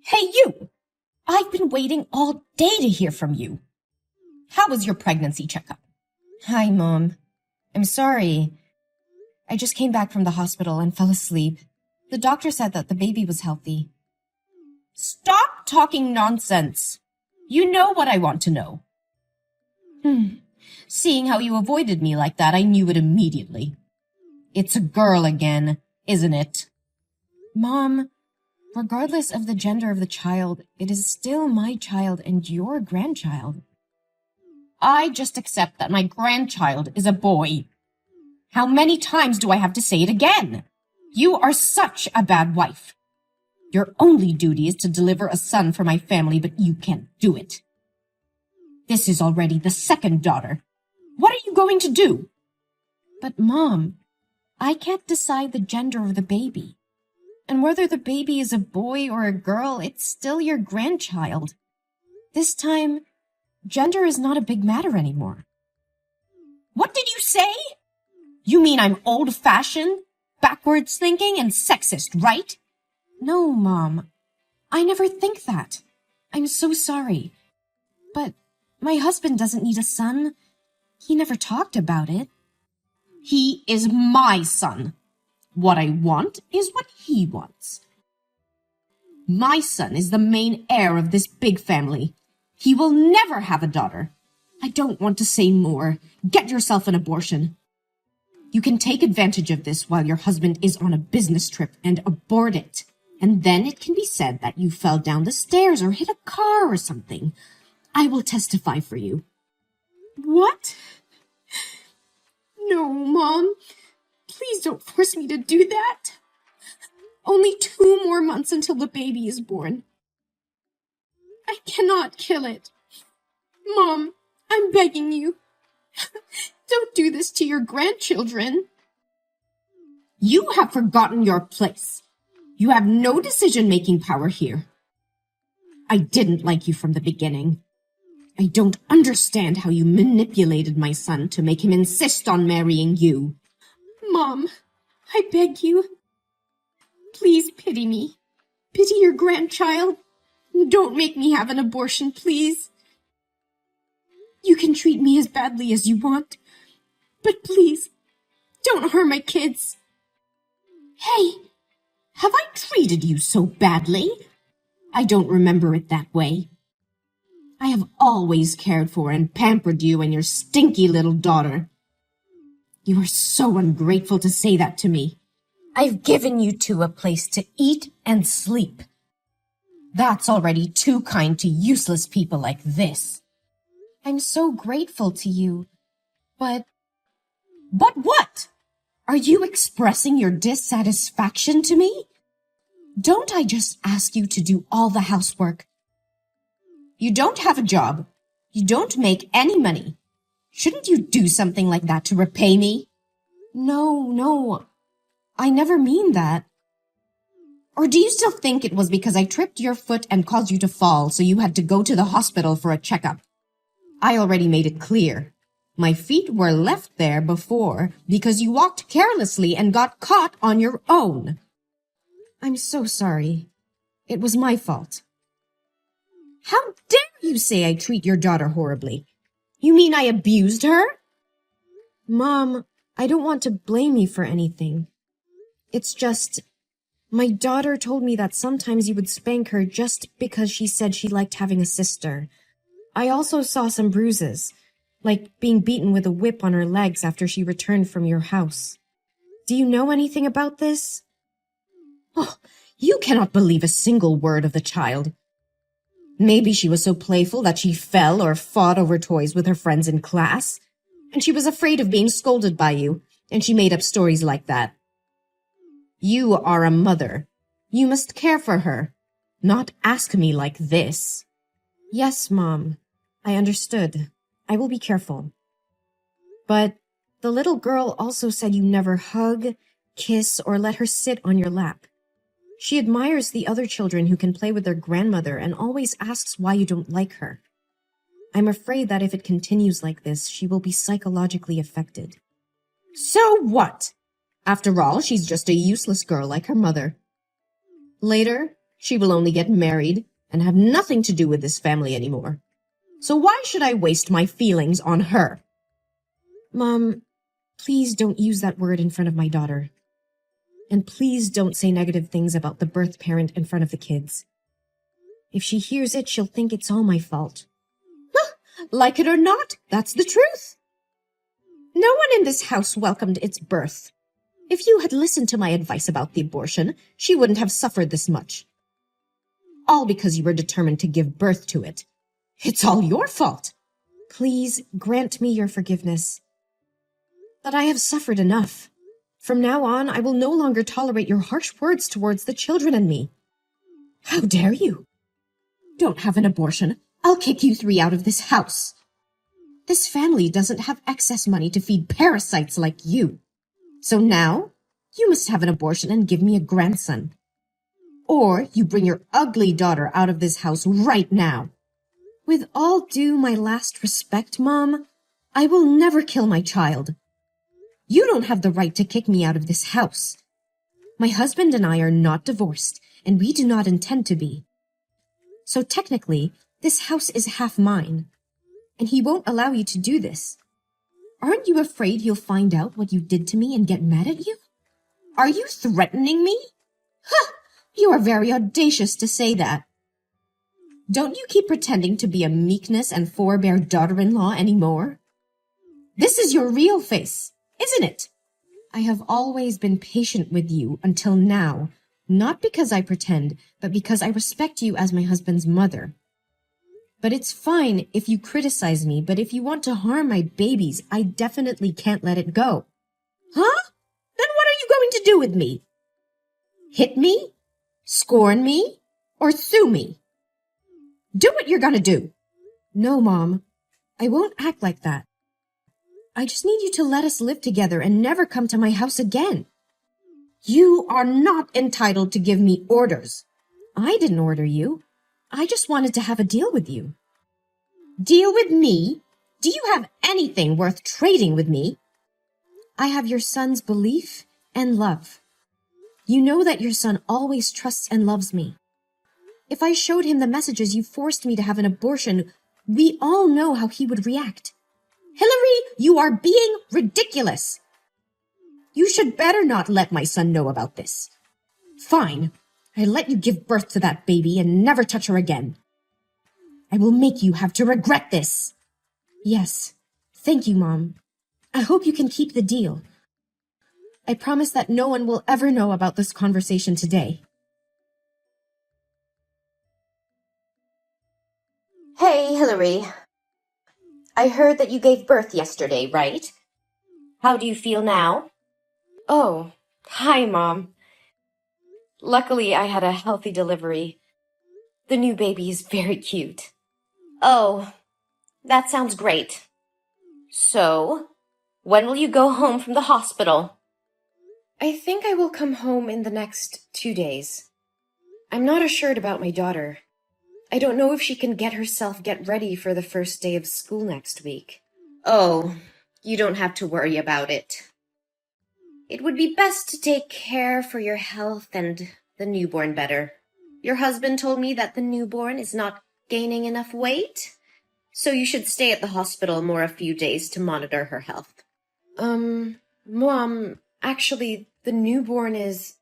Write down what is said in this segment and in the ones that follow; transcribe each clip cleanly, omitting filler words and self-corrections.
Hey, you! I've been waiting all day to hear from you. How was your pregnancy checkup? Hi, Mom. I'm sorry. I just came back from the hospital and fell asleep. The doctor said that the baby was healthy. Stop talking nonsense. You know what I want to know. Seeing how you avoided me like that, I knew it immediately. It's a girl again, isn't it? Mom, regardless of the gender of the child, it is still my child and your grandchild. I just accept that my grandchild is a boy. How many times do I have to say it again? You are such a bad wife. Your only duty is to deliver a son for my family, but you can't do it. This is already the second daughter. What are you going to do? But Mom, I can't decide the gender of the baby. And whether the baby is a boy or a girl, it's still your grandchild. This time, gender is not a big matter anymore. What did you say? You mean I'm old-fashioned, backwards thinking, and sexist, right? No, Mom. I never think that. I'm so sorry. But my husband doesn't need a son. He never talked about it. He is my son. What I want is what he wants. My son is the main heir of this big family. He will never have a daughter. I don't want to say more. Get yourself an abortion. You can take advantage of this while your husband is on a business trip and abort it. And then it can be said that you fell down the stairs or hit a car or something. I will testify for you. What? No, Mom. Please don't force me to do that. Only 2 more months until the baby is born. I cannot kill it. Mom, I'm begging you. Don't do this to your grandchildren. You have forgotten your place. You have no decision-making power here. I didn't like you from the beginning. I don't understand how you manipulated my son to make him insist on marrying you. Mom, I beg you. Please pity me. Pity your grandchild. Don't make me have an abortion, please. You can treat me as badly as you want, but please, don't harm my kids. Hey, have I treated you so badly? I don't remember it that way. I have always cared for and pampered you and your stinky little daughter. You are so ungrateful to say that to me. I've given you two a place to eat and sleep. That's already too kind to useless people like this. I'm so grateful to you, but... But what? Are you expressing your dissatisfaction to me? Don't I just ask you to do all the housework? You don't have a job. You don't make any money. Shouldn't you do something like that to repay me? No, I never mean that. Or do you still think it was because I tripped your foot and caused you to fall, so you had to go to the hospital for a checkup? I already made it clear. My feet were left there before because you walked carelessly and got caught on your own. I'm so sorry. It was my fault. How dare you say I treat your daughter horribly? You mean I abused her? Mom, I don't want to blame you for anything. It's just, my daughter told me that sometimes you would spank her just because she said she liked having a sister. I also saw some bruises, like being beaten with a whip on her legs after she returned from your house. Do you know anything about this? Oh, you cannot believe a single word of the child. Maybe she was so playful that she fell or fought over toys with her friends in class, and she was afraid of being scolded by you, and she made up stories like that. You are a mother. You must care for her, not ask me like this. Yes, Mom. I understood. I will be careful. But the little girl also said you never hug, kiss, or let her sit on your lap. She admires the other children who can play with their grandmother and always asks why you don't like her. I'm afraid that if it continues like this, she will be psychologically affected. So what? After all, she's just a useless girl like her mother. Later, She will only get married and have nothing to do with this family anymore. So why should I waste my feelings on her? Mom, please don't use that word in front of my daughter. And please don't say negative things about the birth parent in front of the kids. If she hears it, she'll think it's all my fault. Like it or not, that's the truth. No one in this house welcomed its birth. If you had listened to my advice about the abortion, she wouldn't have suffered this much. All because you were determined to give birth to it. It's all your fault. Please grant me your forgiveness. But I have suffered enough. From now on, I will no longer tolerate your harsh words towards the children and me. How dare you? Don't have an abortion. I'll kick you three out of this house. This family doesn't have excess money to feed parasites like you. So now, you must have an abortion and give me a grandson. Or you bring your ugly daughter out of this house right now. With all due my last respect, Mom, I will never kill my child. You don't have the right to kick me out of this house. My husband and I are not divorced, and we do not intend to be. So technically, this house is half mine, and he won't allow you to do this. Aren't you afraid he'll find out what you did to me and get mad at you? Are you threatening me? Huh! You are very audacious to say that. Don't you keep pretending to be a meekness and forbear daughter-in-law anymore? This is your real face, isn't it? I have always been patient with you until now, not because I pretend, but because I respect you as my husband's mother. But it's fine if you criticize me, but if you want to harm my babies, I definitely can't let it go. Huh? Then what are you going to do with me? Hit me? Scorn me? Or sue me? Do what you're gonna do. No, Mom. I won't act like that. I just need you to let us live together and never come to my house again. You are not entitled to give me orders. I didn't order you. I just wanted to have a deal with you. Deal with me? Do you have anything worth trading with me? I have your son's belief and love. You know that your son always trusts and loves me. If I showed him the messages you forced me to have an abortion, we all know how he would react. Hillary, you are being ridiculous. You should better not let my son know about this. Fine. I let you give birth to that baby and never touch her again. I will make you have to regret this. Yes. Thank you, Mom. I hope you can keep the deal. I promise that no one will ever know about this conversation today. Hey, Hillary. I heard that you gave birth yesterday, right? How do you feel now? Oh, hi, Mom. Luckily, I had a healthy delivery. The new baby is very cute. Oh, that sounds great. So, when will you go home from the hospital? I think I will come home in the next 2 days. I'm not assured about my daughter. I don't know if she can get ready for the first day of school next week. Oh, you don't have to worry about it. It would be best to take care for your health and the newborn better. Your husband told me that the newborn is not gaining enough weight, so you should stay at the hospital more a few days to monitor her health. Mom, actually, the newborn is...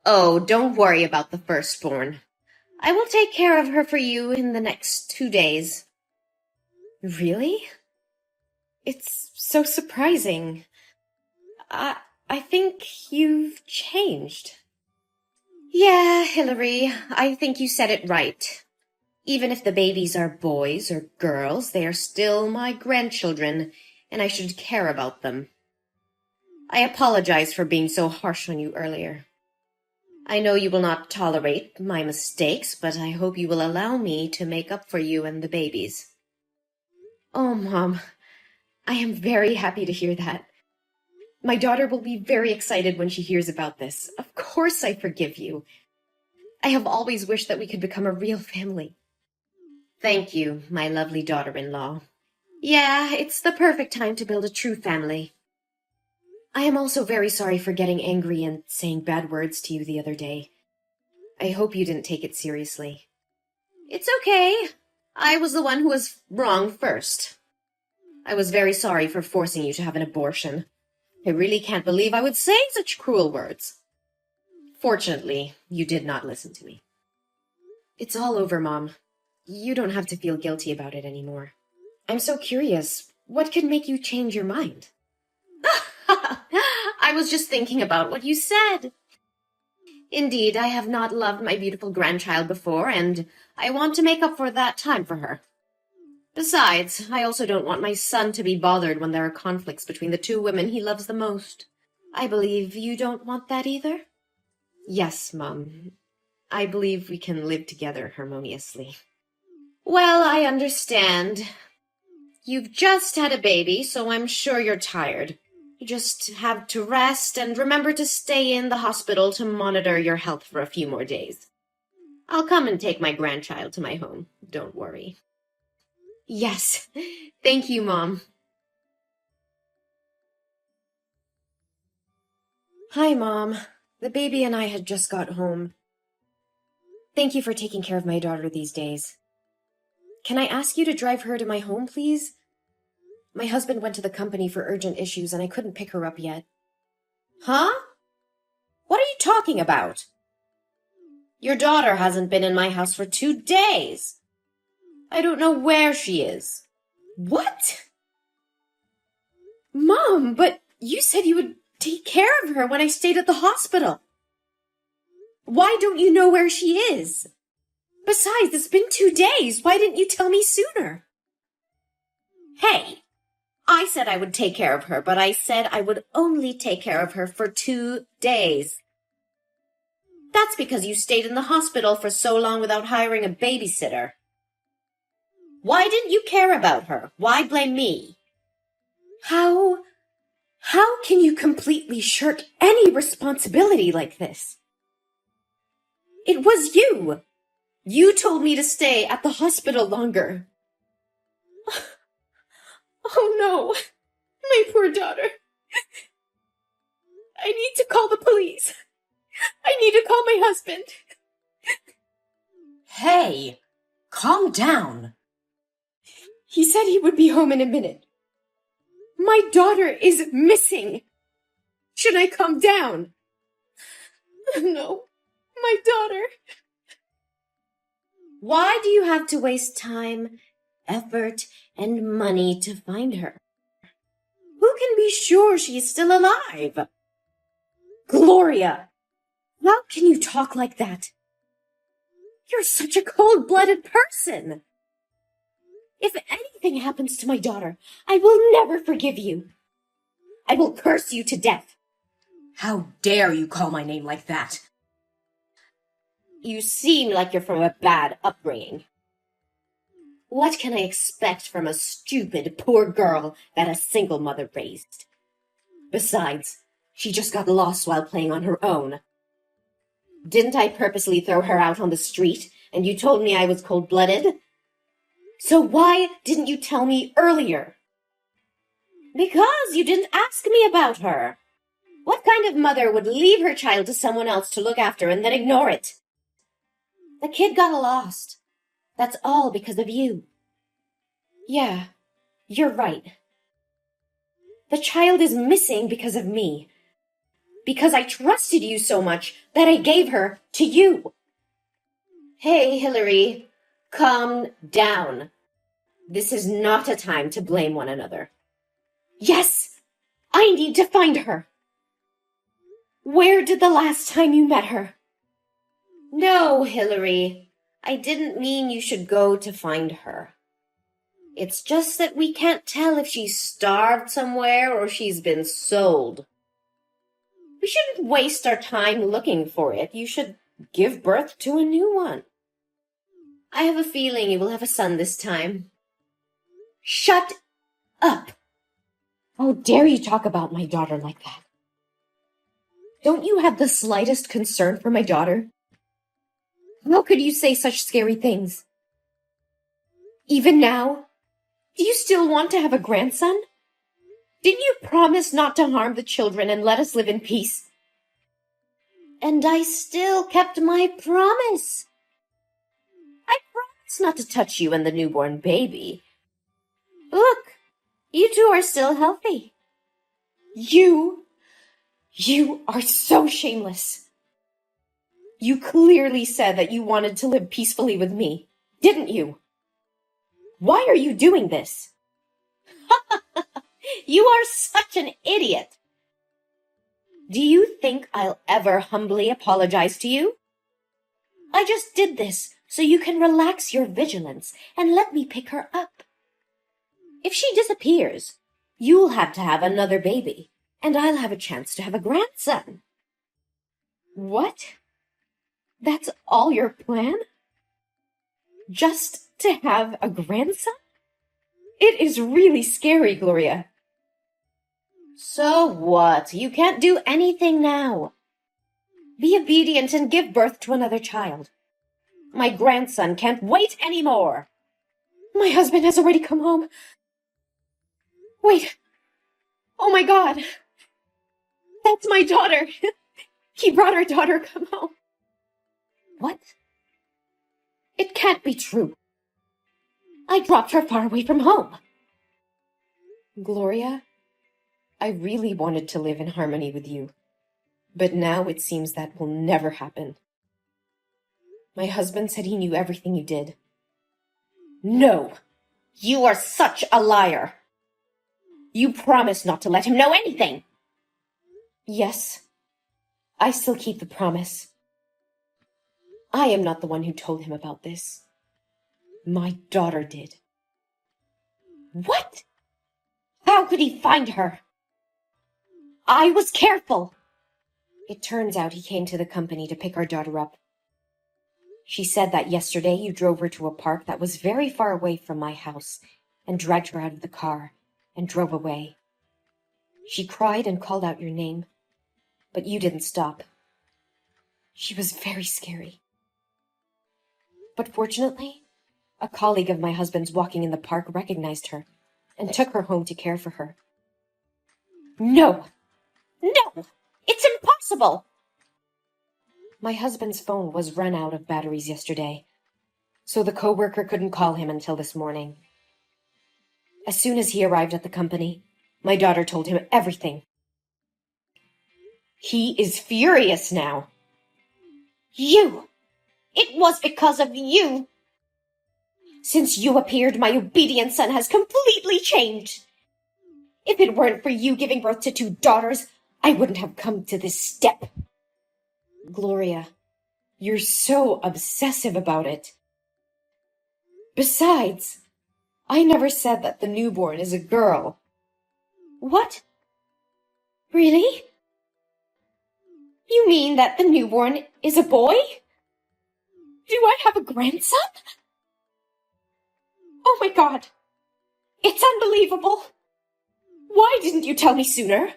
Oh, don't worry about the firstborn. I will take care of her for you in the next 2 days. Really? It's so surprising. I think you've changed. Yeah, Hillary, I think you said it right. Even if the babies are boys or girls, they are still my grandchildren, and I should care about them. I apologize for being so harsh on you earlier. I know you will not tolerate my mistakes, but I hope you will allow me to make up for you and the babies. Oh, Mom, I am very happy to hear that. My daughter will be very excited when she hears about this. Of course I forgive you. I have always wished that we could become a real family. Thank you, my lovely daughter-in-law. Yeah, it's the perfect time to build a true family. I am also very sorry for getting angry and saying bad words to you the other day. I hope you didn't take it seriously. It's okay. I was the one who was wrong first. I was very sorry for forcing you to have an abortion. I really can't believe I would say such cruel words. Fortunately, you did not listen to me. It's all over, Mom. You don't have to feel guilty about it anymore. I'm so curious. What could make you change your mind? I was just thinking about what you said. Indeed, I have not loved my beautiful grandchild before, and I want to make up for that time for her. Besides, I also don't want my son to be bothered when there are conflicts between the two women he loves the most. I believe you don't want that either? Yes, Mum. I believe we can live together harmoniously. Well, I understand. You've just had a baby, so I'm sure you're tired. You just have to rest and remember to stay in the hospital to monitor your health for a few more days. I'll come and take my grandchild to my home. Don't worry. Yes, thank you, Mom. Hi, Mom. The baby and I had just got home. Thank you for taking care of my daughter these days. Can I ask you to drive her to my home, please? My husband went to the company for urgent issues and I couldn't pick her up yet. Huh? What are you talking about? Your daughter hasn't been in my house for 2 days. I don't know where she is. What? Mom, but you said you would take care of her when I stayed at the hospital. Why don't you know where she is? Besides, it's been 2 days. Why didn't you tell me sooner? Hey, I said I would take care of her, but I said I would only take care of her for 2 days. That's because you stayed in the hospital for so long without hiring a babysitter. Why didn't you care about her? Why blame me? How can you completely shirk any responsibility like this? It was you. You told me to stay at the hospital longer. Oh no, my poor daughter. I need to call the police. I need to call my husband. Hey, calm down. He said he would be home in a minute. My daughter is missing. Should I calm down? No, my daughter. Why do you have to waste time, effort, and money to find her? Who can be sure she's still alive? Gloria, how can you talk like that? You're such a cold-blooded person. If anything happens to my daughter, I will never forgive you. I will curse you to death. How dare you call my name like that? You seem like you're from a bad upbringing. What can I expect from a stupid, poor girl that a single mother raised? Besides, she just got lost while playing on her own. Didn't I purposely throw her out on the street, and you told me I was cold-blooded? So why didn't you tell me earlier? Because you didn't ask me about her. What kind of mother would leave her child to someone else to look after and then ignore it? The kid got lost. That's all because of you. Yeah, you're right. The child is missing because of me. Because I trusted you so much that I gave her to you. Hey, Hillary, calm down. This is not a time to blame one another. Yes, I need to find her. Where did the last time you met her? No, Hillary, I didn't mean you should go to find her. It's just that we can't tell if she's starved somewhere or she's been sold. We shouldn't waste our time looking for it. You should give birth to a new one. I have a feeling you will have a son this time. Shut up! How dare you talk about my daughter like that? Don't you have the slightest concern for my daughter? How could you say such scary things? Even now? Do you still want to have a grandson? Didn't you promise not to harm the children and let us live in peace? And I still kept my promise. I promised not to touch you and the newborn baby. Look, you two are still healthy. You are so shameless. You clearly said that you wanted to live peacefully with me, didn't you? Why are you doing this? You are such an idiot. Do you think I'll ever humbly apologize to you? I just did this so you can relax your vigilance and let me pick her up. If she disappears, you'll have to have another baby, and I'll have a chance to have a grandson. What? That's all your plan? Just to have a grandson? It is really scary, Gloria. So what? You can't do anything now. Be obedient and give birth to another child. My grandson can't wait anymore. My husband has already come home. Wait. Oh my God. That's my daughter. He brought our daughter come home. What? It can't be true. I dropped her far away from home. Gloria, I really wanted to live in harmony with you, but now it seems that will never happen. My husband said he knew everything you did. No, you are such a liar. You promised not to let him know anything. Yes, I still keep the promise. I am not the one who told him about this. My daughter did. What? How could he find her? I was careful. It turns out he came to the company to pick our daughter up. She said that yesterday you drove her to a park that was very far away from my house and dragged her out of the car and drove away. She cried and called out your name, but you didn't stop. She was very scary. But fortunately, a colleague of my husband's walking in the park recognized her and took her home to care for her. No! No! It's impossible! My husband's phone was run out of batteries yesterday, so the coworker couldn't call him until this morning. As soon as he arrived at the company, my daughter told him everything. He is furious now. You! It was because of you! Since you appeared, my obedient son has completely changed. If it weren't for you giving birth to 2 daughters, I wouldn't have come to this step. Gloria, you're so obsessive about it. Besides, I never said that the newborn is a girl. What? Really? You mean that the newborn is a boy? Do I have a grandson? Oh my God! It's unbelievable! Why didn't you tell me sooner?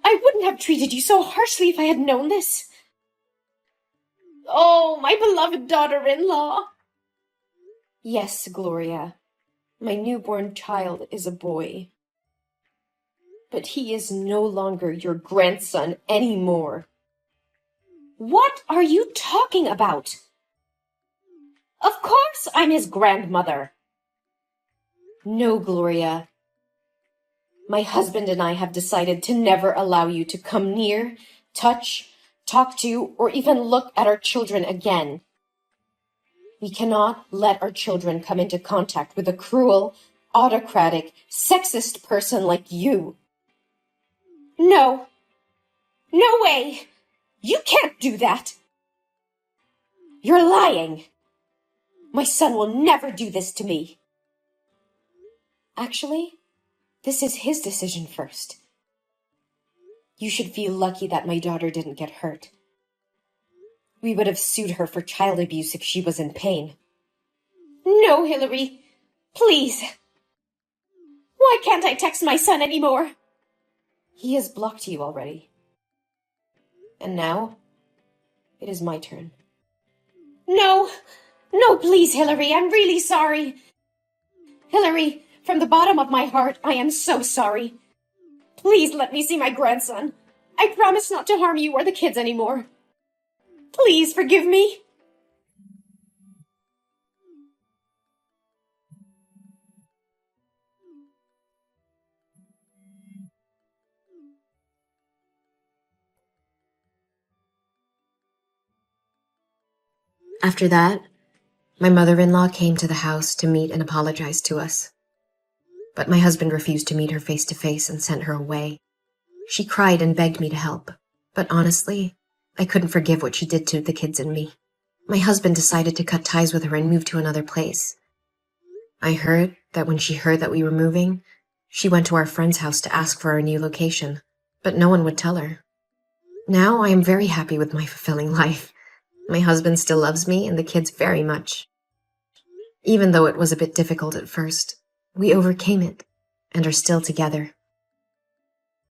I wouldn't have treated you so harshly if I had known this. Oh, my beloved daughter-in-law! Yes, Gloria, my newborn child is a boy. But he is no longer your grandson anymore. What are you talking about? Of course I'm his grandmother. No, Gloria. My husband and I have decided to never allow you to come near, touch, talk to, or even look at our children again. We cannot let our children come into contact with a cruel, autocratic, sexist person like you. No. No way! You can't do that! You're lying! My son will never do this to me. Actually, this is his decision first. You should feel lucky that my daughter didn't get hurt. We would have sued her for child abuse if she was in pain. No, Hillary. Please. Why can't I text my son anymore? He has blocked you already. And now, it is my turn. No. No, please, Hillary. I'm really sorry. Hillary, from the bottom of my heart, I am so sorry. Please let me see my grandson. I I promise not to harm you or the kids anymore. Please forgive me. After that, my mother-in-law came to the house to meet and apologize to us. But my husband refused to meet her face to face and sent her away. She cried and begged me to help, but honestly, I couldn't forgive what she did to the kids and me. My husband decided to cut ties with her and move to another place. I heard that when she heard that we were moving, she went to our friend's house to ask for our new location, but no one would tell her. Now I am very happy with my fulfilling life. My husband still loves me and the kids very much. Even though it was a bit difficult at first, we overcame it and are still together.